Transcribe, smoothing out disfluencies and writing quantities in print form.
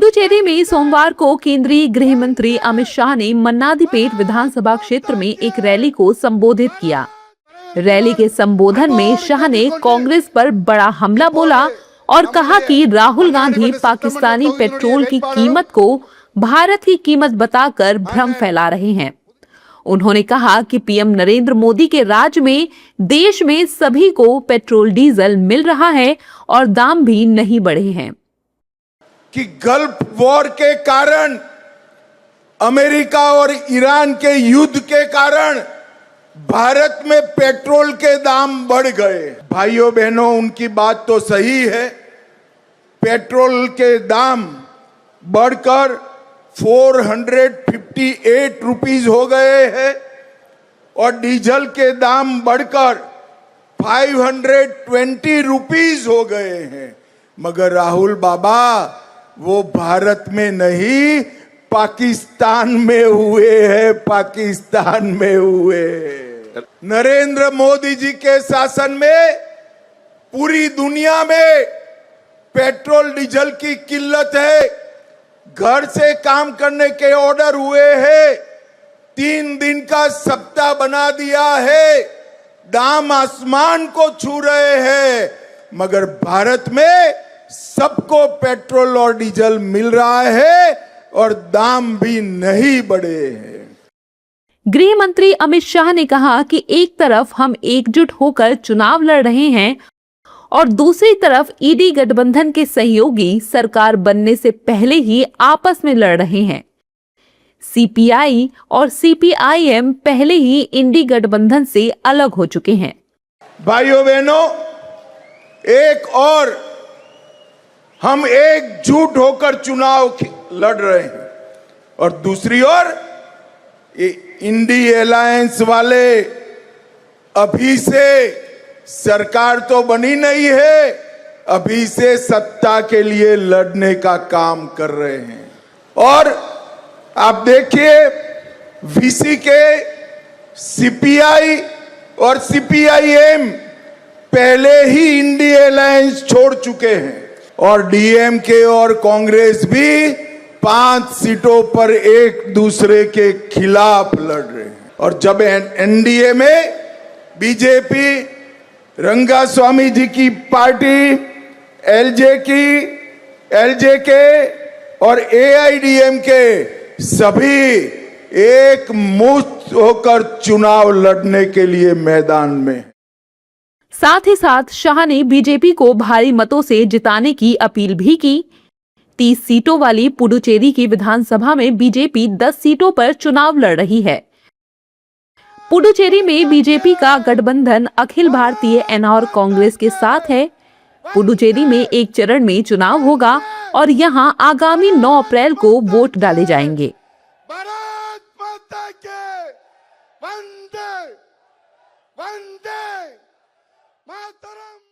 पुडुचेरी में सोमवार को केंद्रीय गृह मंत्री अमित शाह ने मन्नादीपेट विधानसभा क्षेत्र में एक रैली को संबोधित किया। रैली के संबोधन में शाह ने कांग्रेस पर बड़ा हमला बोला और कहा कि राहुल गांधी पाकिस्तानी पेट्रोल की कीमत को भारत की कीमत बताकर भ्रम फैला रहे हैं। उन्होंने कहा कि पीएम नरेंद्र मोदी के राज में देश में सभी को पेट्रोल डीजल मिल रहा है और दाम भी नहीं बढ़े हैं। कि गल्फ वॉर के कारण, अमेरिका और ईरान के युद्ध के कारण भारत में पेट्रोल के दाम बढ़ गए। भाइयों बहनों, उनकी बात तो सही है। पेट्रोल के दाम बढ़कर 458 रुपीस हो गए हैं और डीजल के दाम बढ़कर 520 रुपीस हो गए हैं। मगर राहुल बाबा, वो भारत में नहीं पाकिस्तान में हुए हैं, पाकिस्तान में हुए। नरेंद्र मोदी जी के शासन में पूरी दुनिया में पेट्रोल डीजल की किल्लत है। घर से काम करने के ऑर्डर हुए हैं, 3 दिन का सप्ताह बना दिया है, दाम आसमान को छू रहे हैं। मगर भारत में सबको पेट्रोल और डीजल मिल रहा है और दाम भी नहीं बढ़े हैं। गृह मंत्री अमित शाह ने कहा कि एक तरफ हम एकजुट होकर चुनाव लड़ रहे हैं और दूसरी तरफ ईडी गठबंधन के सहयोगी सरकार बनने से पहले ही आपस में लड़ रहे हैं। सीपीआई और सीपीआईएम पहले ही इंडी गठबंधन से अलग हो चुके हैं। भाइयों बहनों, एक और हम एकजुट होकर चुनाव लड़ रहे हैं और दूसरी ओर इंडी अलायंस वाले अभी से, सरकार तो बनी नहीं है, अभी से सत्ता के लिए लड़ने का काम कर रहे हैं। और आप देखिए, वीसी के सीपीआई और सीपीआईएम पहले ही इंडी अलायंस छोड़ चुके हैं और डीएमके और कांग्रेस भी 5 सीटों पर एक दूसरे के खिलाफ लड़ रहे हैं। और जब एनडीए में बीजेपी, रंगास्वामी जी की पार्टी, एलजेके और एआईडीएमके सभी एक मुश्त होकर चुनाव लड़ने के लिए मैदान में। साथ ही साथ शाह ने बीजेपी को भारी मतों से जिताने की अपील भी की। 30 सीटों वाली पुडुचेरी की विधानसभा में बीजेपी 10 सीटों पर चुनाव लड़ रही है। पुडुचेरी में बीजेपी का गठबंधन अखिल भारतीय एनआर कांग्रेस के साथ है। पुडुचेरी में एक चरण में चुनाव होगा और यहां आगामी 9 अप्रैल को वोट डाले जाएंगे। भारत माता के वंदे वंदे मातरम।